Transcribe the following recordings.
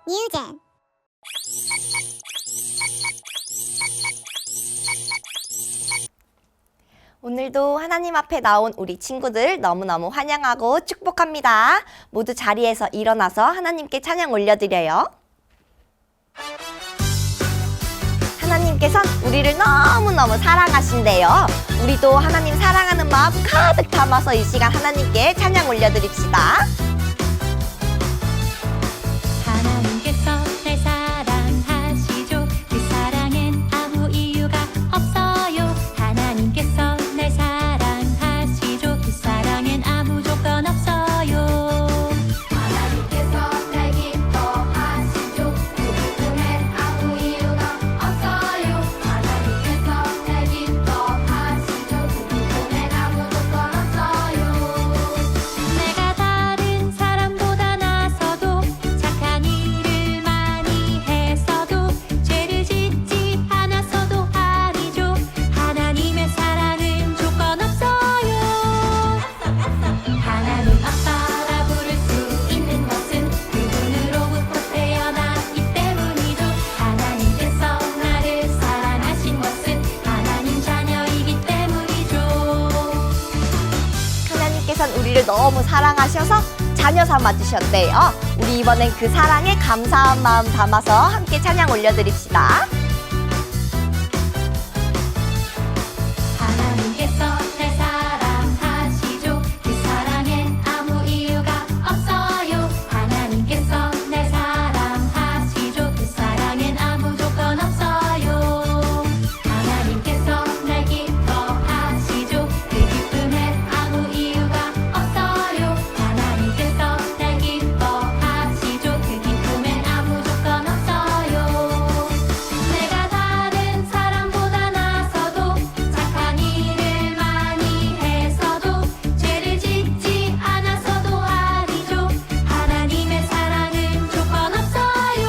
뉴젠. 오늘도 하나님 앞에 나온 우리 친구들 너무너무 환영하고 축복합니다. 모두 자리에서 일어나서 하나님께 찬양 올려드려요. 하나님께선 우리를 너무너무 사랑하신대요. 우리도 하나님 사랑하는 마음 가득 담아서 이 시간 하나님께 찬양 올려드립시다. 하나님께서 날 사랑하시죠. 그 사랑엔 아무 이유가 없어요. 하나님께서 날 사랑하시죠. 그 사랑엔 아무 조건 없어요. 하나님께서 날 기뻐하시죠. 그 기쁨엔 아무 이유가 없어요. 하나님께서 날 기뻐하시죠. 그 기쁨엔 아무 조건 없어요. 내가 다른 사람보다 나서도 착한 일을 많이 했어도 죄를 짓지 않았어도 아니죠. 하나님의 사랑은 조건 없어요. 하나님 아빠라 부를 수 있는 것은 그분으로부터 태어났기 때문이죠. 하나님께서 나를 사랑하신 것은 하나님 자녀이기 때문이죠. 하나님께선 우리를 너무 사랑하셔서 자녀 삼아주셨대요. 우리 이번엔 그 사랑에 감사한 마음 담아서 함께 찬양 올려드립시다. 하나님께서 날 사랑하시죠. 그 사랑엔 아무 이유가 없어요. 하나님께서 날 사랑하시죠. 그 사랑엔 아무 조건 없어요. 하나님께서 날 기뻐하시죠. 그 기쁨엔 아무 이유가 없어요. 하나님께서 날 기뻐하시죠. 그 기쁨엔 아무 조건 없어요. 내가 다른 사람보다 나서도 착한 일을 많이 했어도 죄를 짓지 않았어도 아니죠. 하나님의 사랑은 조건 없어요.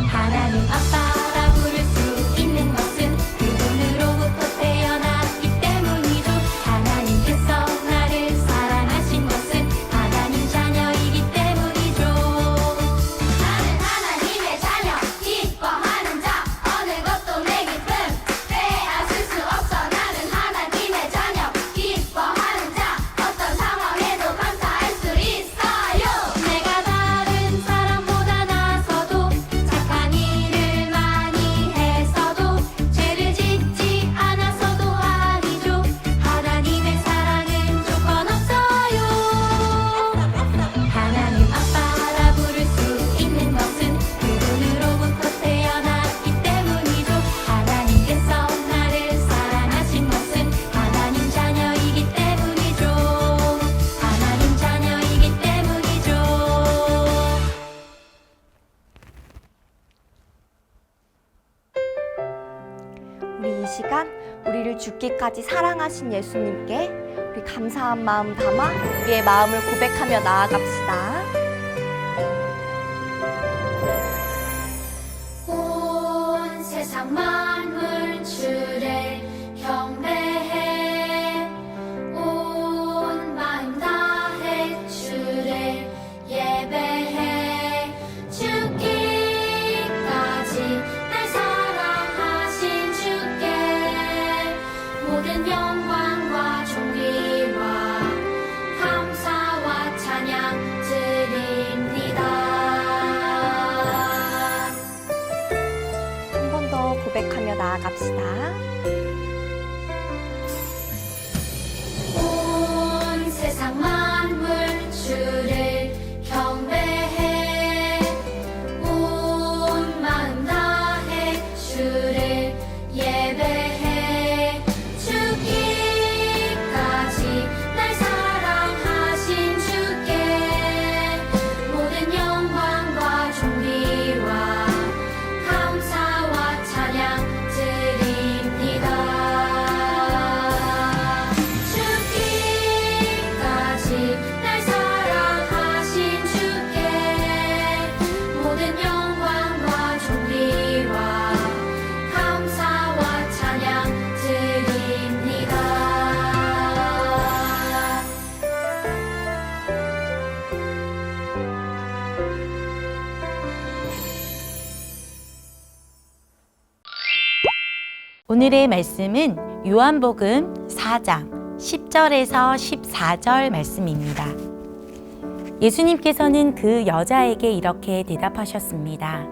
하나님 아빠라 부를 수 있는 것은 그분으로부터 태어났기 때문이죠. 하나님께서 나를 사랑하신 것은 하나님 자녀이기 때문이죠. 나는 하나님의 자녀 기뻐하는 자 어느 것도 내 기쁨 빼앗을 수 없어. 나는 하나님의 자녀 기뻐하는 자 어떤 상황에도 감사할 수 있어요. 내가 다른 사람보다 나서도 착한 일을 많이 했어도 죄를 짓지 않았어도 아니죠. 하나님의 사랑은 조건 없어요. 하나님 아빠라 부를 수 있는 것은 그분으로부터 태어났기 때문이죠. 하나님께서 나를 사랑하신 것은 하나님 자녀이기 때문이죠. 하나님 자녀이기 때문이죠. 우리 이 시간 우리를 죽기까지 사랑하신 예수님께 우리 감사한 마음 담아 우리의 마음을 고백하며 나아갑시다. 온 세상 만물 주를 경배해. 온 마음 다해 주를 예배해. 죽기까지 날 사랑하신 주께 모든 영광과 존귀와 감사와 찬양 드립니다. 한 번 더 고백하며 나아갑시다. 오늘의 말씀은 요한복음 4장 10절에서 14절 말씀입니다. 예수님께서는 그 여자에게 이렇게 대답하셨습니다.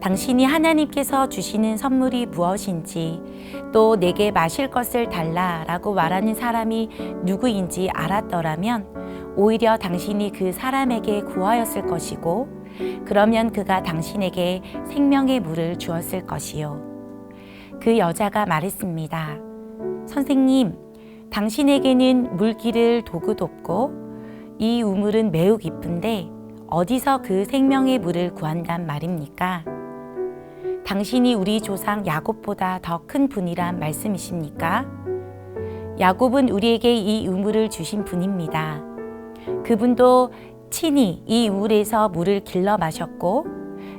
당신이 하나님께서 주시는 선물이 무엇인지 또 내게 마실 것을 달라라고 말하는 사람이 누구인지 알았더라면 오히려 당신이 그 사람에게 구하였을 것이고 그러면 그가 당신에게 생명의 물을 주었을 것이요. 그 여자가 말했습니다. 선생님, 당신에게는 물기를 도구도 없고 이 우물은 매우 깊은데 어디서 그 생명의 물을 구한단 말입니까? 당신이 우리 조상 야곱보다 더 큰 분이란 말씀이십니까? 야곱은 우리에게 이 우물을 주신 분입니다. 그분도 친히 이 우물에서 물을 길러 마셨고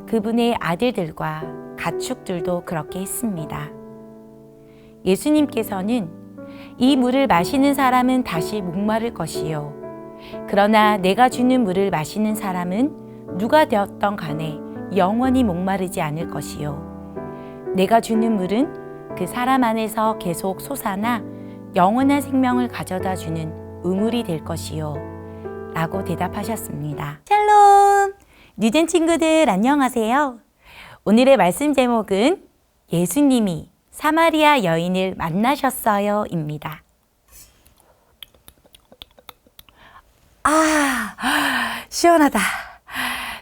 그분의 아들들과 가축들도 그렇게 했습니다. 예수님께서는 이 물을 마시는 사람은 다시 목마를 것이요. 그러나 내가 주는 물을 마시는 사람은 누가 되었던 간에 영원히 목마르지 않을 것이요. 내가 주는 물은 그 사람 안에서 계속 솟아나 영원한 생명을 가져다 주는 우물이 될 것이요. 라고 대답하셨습니다. 샬롬! 뉴젠 친구들 안녕하세요. 오늘의 말씀 제목은 예수님이 사마리아 여인을 만나셨어요 입니다. 시원하다.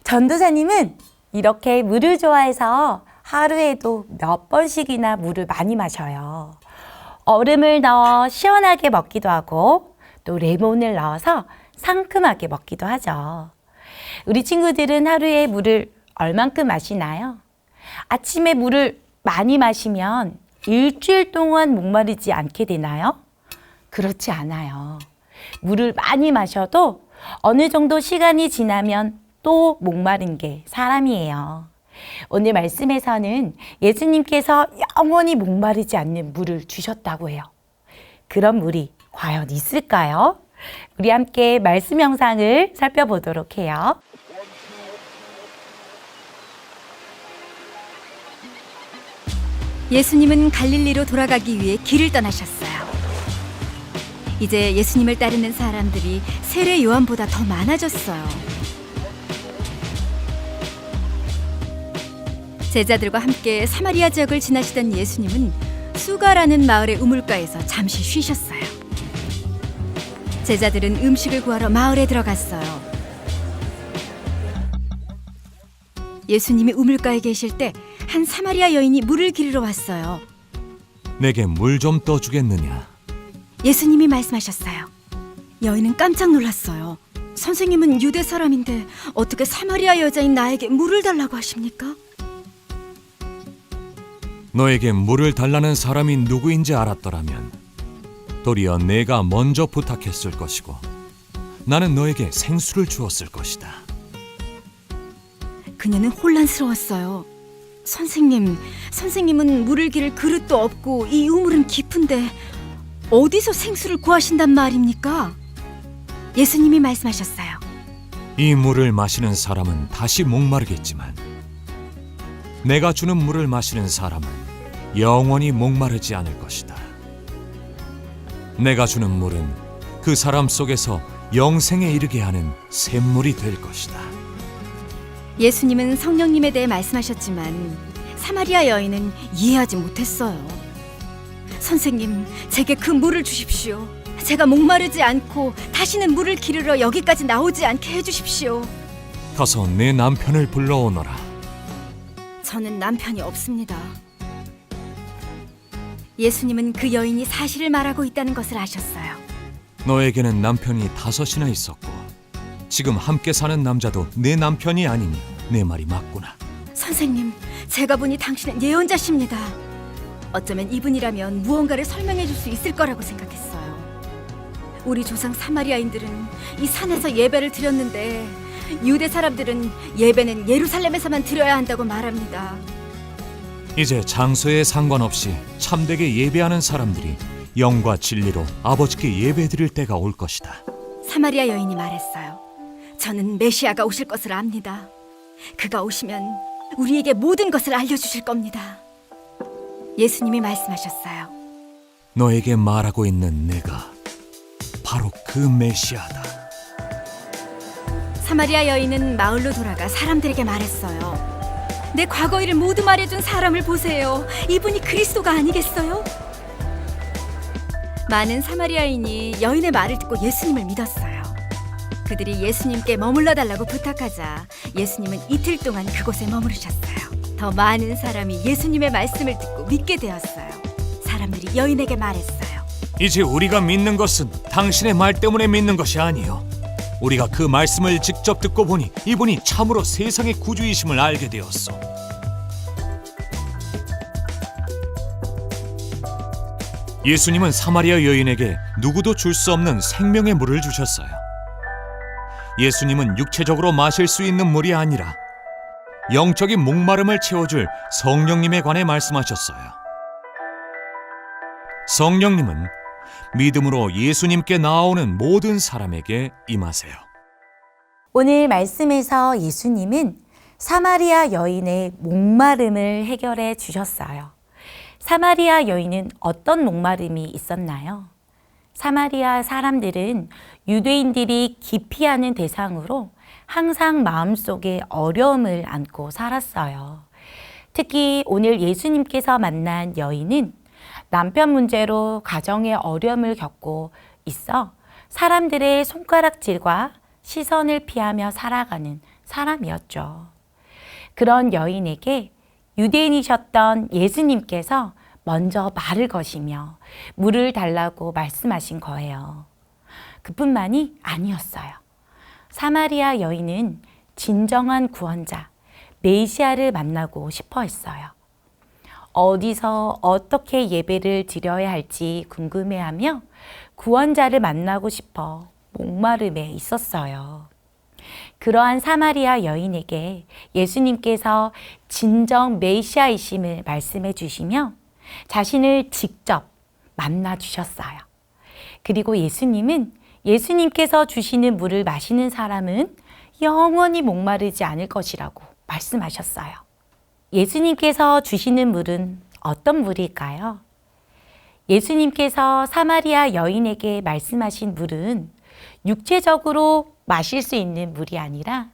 전도사님은 이렇게 물을 좋아해서 하루에도 몇 번씩이나 물을 많이 마셔요. 얼음을 넣어 시원하게 먹기도 하고 또 레몬을 넣어서 상큼하게 먹기도 하죠. 우리 친구들은 하루에 물을 얼만큼 마시나요? 아침에 물을 많이 마시면 일주일 동안 목마르지 않게 되나요? 그렇지 않아요. 물을 많이 마셔도 어느 정도 시간이 지나면 또 목마른 게 사람이에요. 오늘 말씀에서는 예수님께서 영원히 목마르지 않는 물을 주셨다고 해요. 그런 물이 과연 있을까요? 우리 함께 말씀 영상을 살펴보도록 해요. 예수님은 갈릴리로 돌아가기 위해 길을 떠나셨어요. 이제 예수님을 따르는 사람들이 세례 요한보다 더 많아졌어요. 제자들과 함께 사마리아 지역을 지나시던 예수님은 수가라는 마을의 우물가에서 잠시 쉬셨어요. 제자들은 음식을 구하러 마을에 들어갔어요. 예수님이 우물가에 계실 때 한 사마리아 여인이 물을 기르러 왔어요. 내게 물 좀 떠주겠느냐? 예수님이 말씀하셨어요. 여인은 깜짝 놀랐어요. 선생님은 유대 사람인데 어떻게 사마리아 여자인 나에게 물을 달라고 하십니까? 너에게 물을 달라는 사람이 누구인지 알았더라면 도리어 내가 먼저 부탁했을 것이고 나는 너에게 생수를 주었을 것이다. 그녀는 혼란스러웠어요. 선생님은 물을 기를 그릇도 없고 이 우물은 깊은데 어디서 생수를 구하신단 말입니까? 예수님이 말씀하셨어요. 이 물을 마시는 사람은 다시 목마르겠지만 내가 주는 물을 마시는 사람은 영원히 목마르지 않을 것이다. 내가 주는 물은 그 사람 속에서 영생에 이르게 하는 샘물이 될 것이다. 예수님은 성령님에 대해 말씀하셨지만 사마리아 여인은 이해하지 못했어요. 선생님, 제게 그 물을 주십시오. 제가 목마르지 않고 다시는 물을 기르러 여기까지 나오지 않게 해주십시오. 가서 내 남편을 불러오너라. 저는 남편이 없습니다. 예수님은 그 여인이 사실을 말하고 있다는 것을 아셨어요. 너에게는 남편이 5이나 있었고 지금 함께 사는 남자도 내 남편이 아니니 내 말이 맞구나. 선생님, 제가 보니 당신은 예언자십니다. 어쩌면 이분이라면 무언가를 설명해 줄 수 있을 거라고 생각했어요. 우리 조상 사마리아인들은 이 산에서 예배를 드렸는데 유대 사람들은 예배는 예루살렘에서만 드려야 한다고 말합니다. 이제 장소에 상관없이 참되게 예배하는 사람들이 영과 진리로 아버지께 예배드릴 때가 올 것이다. 사마리아 여인이 말했어요. 저는 메시아가 오실 것을 압니다. 그가 오시면 우리에게 모든 것을 알려주실 겁니다. 예수님이 말씀하셨어요. 너에게 말하고 있는 내가 바로 그 메시아다. 사마리아 여인은 마을로 돌아가 사람들에게 말했어요. 내 과거 일을 모두 말해준 사람을 보세요. 이분이 그리스도가 아니겠어요? 많은 사마리아인이 여인의 말을 듣고 예수님을 믿었어요. 그들이 예수님께 머물러 달라고 부탁하자 예수님은 이틀 동안 그곳에 머무르셨어요. 더 많은 사람이 예수님의 말씀을 듣고 믿게 되었어요. 사람들이 여인에게 말했어요. 이제 우리가 믿는 것은 당신의 말 때문에 믿는 것이 아니요, 우리가 그 말씀을 직접 듣고 보니 이분이 참으로 세상의 구주이심을 알게 되었소. 예수님은 사마리아 여인에게 누구도 줄 수 없는 생명의 물을 주셨어요. 예수님은 육체적으로 마실 수 있는 물이 아니라 영적인 목마름을 채워줄 성령님에 관해 말씀하셨어요. 성령님은 믿음으로 예수님께 나아오는 모든 사람에게 임하세요. 오늘 말씀에서 예수님은 사마리아 여인의 목마름을 해결해 주셨어요. 사마리아 여인은 어떤 목마름이 있었나요? 사마리아 사람들은 유대인들이 기피하는 대상으로 항상 마음속에 어려움을 안고 살았어요. 특히 오늘 예수님께서 만난 여인은 남편 문제로 가정의 어려움을 겪고 있어 사람들의 손가락질과 시선을 피하며 살아가는 사람이었죠. 그런 여인에게 유대인이셨던 예수님께서 먼저 말을 거시며 물을 달라고 말씀하신 거예요. 그뿐만이 아니었어요. 사마리아 여인은 진정한 구원자, 메시아를 만나고 싶어 했어요. 어디서 어떻게 예배를 드려야 할지 궁금해하며 구원자를 만나고 싶어 목마름에 있었어요. 그러한 사마리아 여인에게 예수님께서 진정 메시아이심을 말씀해 주시며 자신을 직접 만나 주셨어요. 그리고 예수님은 예수님께서 주시는 물을 마시는 사람은 영원히 목마르지 않을 것이라고 말씀하셨어요. 예수님께서 주시는 물은 어떤 물일까요? 예수님께서 사마리아 여인에게 말씀하신 물은 육체적으로 마실 수 있는 물이 아니라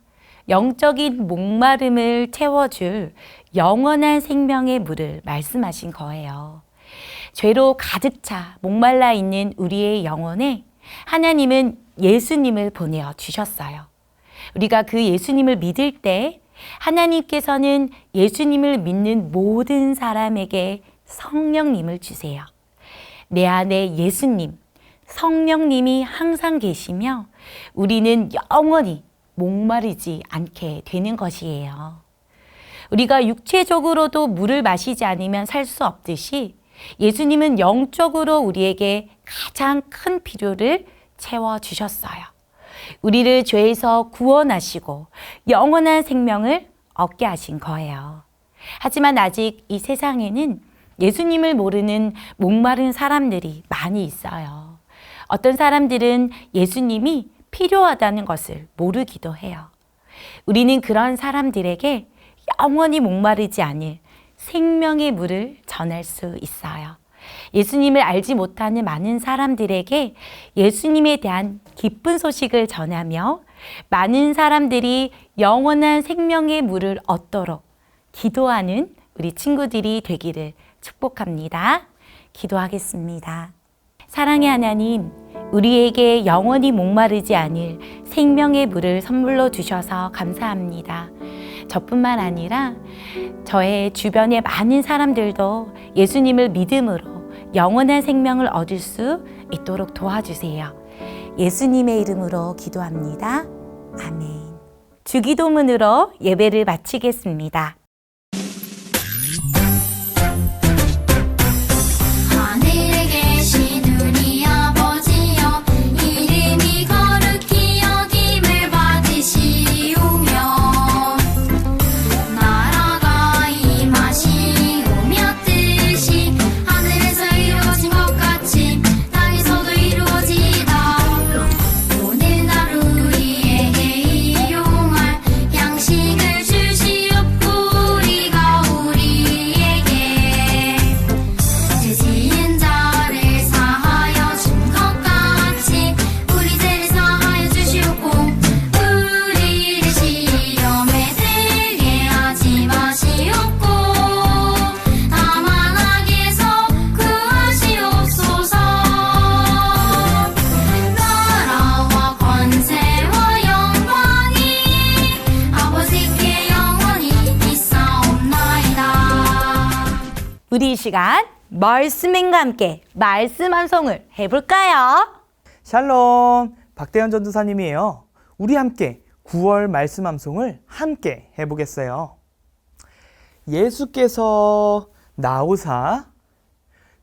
영적인 목마름을 채워줄 영원한 생명의 물을 말씀하신 거예요. 죄로 가득 차 목말라 있는 우리의 영혼에 하나님은 예수님을 보내어 주셨어요. 우리가 그 예수님을 믿을 때 하나님께서는 예수님을 믿는 모든 사람에게 성령님을 주세요. 내 안에 예수님, 성령님이 항상 계시며 우리는 영원히 목마르지 않게 되는 것이에요. 우리가 육체적으로도 물을 마시지 않으면 살 수 없듯이 예수님은 영적으로 우리에게 가장 큰 필요를 채워주셨어요. 우리를 죄에서 구원하시고 영원한 생명을 얻게 하신 거예요. 하지만 아직 이 세상에는 예수님을 모르는 목마른 사람들이 많이 있어요. 어떤 사람들은 예수님이 필요하다는 것을 모르기도 해요. 우리는 그런 사람들에게 영원히 목마르지 않을 생명의 물을 전할 수 있어요. 예수님을 알지 못하는 많은 사람들에게 예수님에 대한 기쁜 소식을 전하며 많은 사람들이 영원한 생명의 물을 얻도록 기도하는 우리 친구들이 되기를 축복합니다. 기도하겠습니다. 사랑의 하나님, 우리에게 영원히 목마르지 않을 생명의 물을 선물로 주셔서 감사합니다. 저뿐만 아니라 저의 주변의 많은 사람들도 예수님을 믿음으로 영원한 생명을 얻을 수 있도록 도와주세요. 예수님의 이름으로 기도합니다. 아멘. 주기도문으로 예배를 마치겠습니다. 하늘에 계신 우리 아버지여 이름이 거룩히 여김을 받으시오며 나라가 임하시오며 뜻이 하늘에서 이루어진 것 같이 땅에서도 이루어지이다. 오늘날 우리에게 일용할 양식을 주시옵고 우리 이 시간 말씀행과 함께 말씀 암송을 해볼까요? 샬롬, 박대현 전도사님이에요. 우리 함께 9월 말씀 암송을 함께 해보겠어요. 예수께서 나오사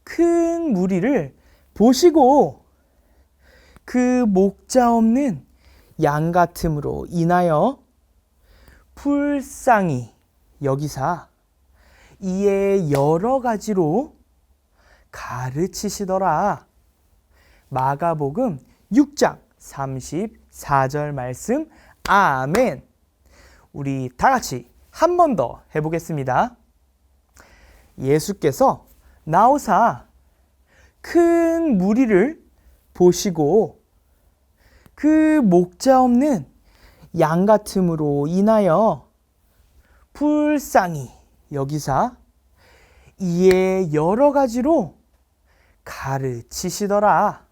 큰 무리를 보시고 그 목자 없는 양 같음으로 인하여 불쌍히 여기사 이에 여러 가지로 가르치시더라. 마가복음 6장 34절 말씀. 아멘. 우리 다 같이 한 번 더 해보겠습니다. 예수께서 나오사 큰 무리를 보시고 그 목자 없는 양 같음으로 인하여 불쌍히 여기사 이에 여러 가지로 가르치시더라.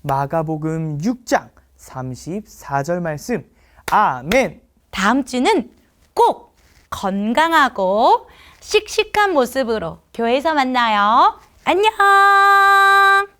마가복음 6장 34절 말씀. 아멘. 다음 주는 꼭 건강하고 씩씩한 모습으로 교회에서 만나요. 안녕!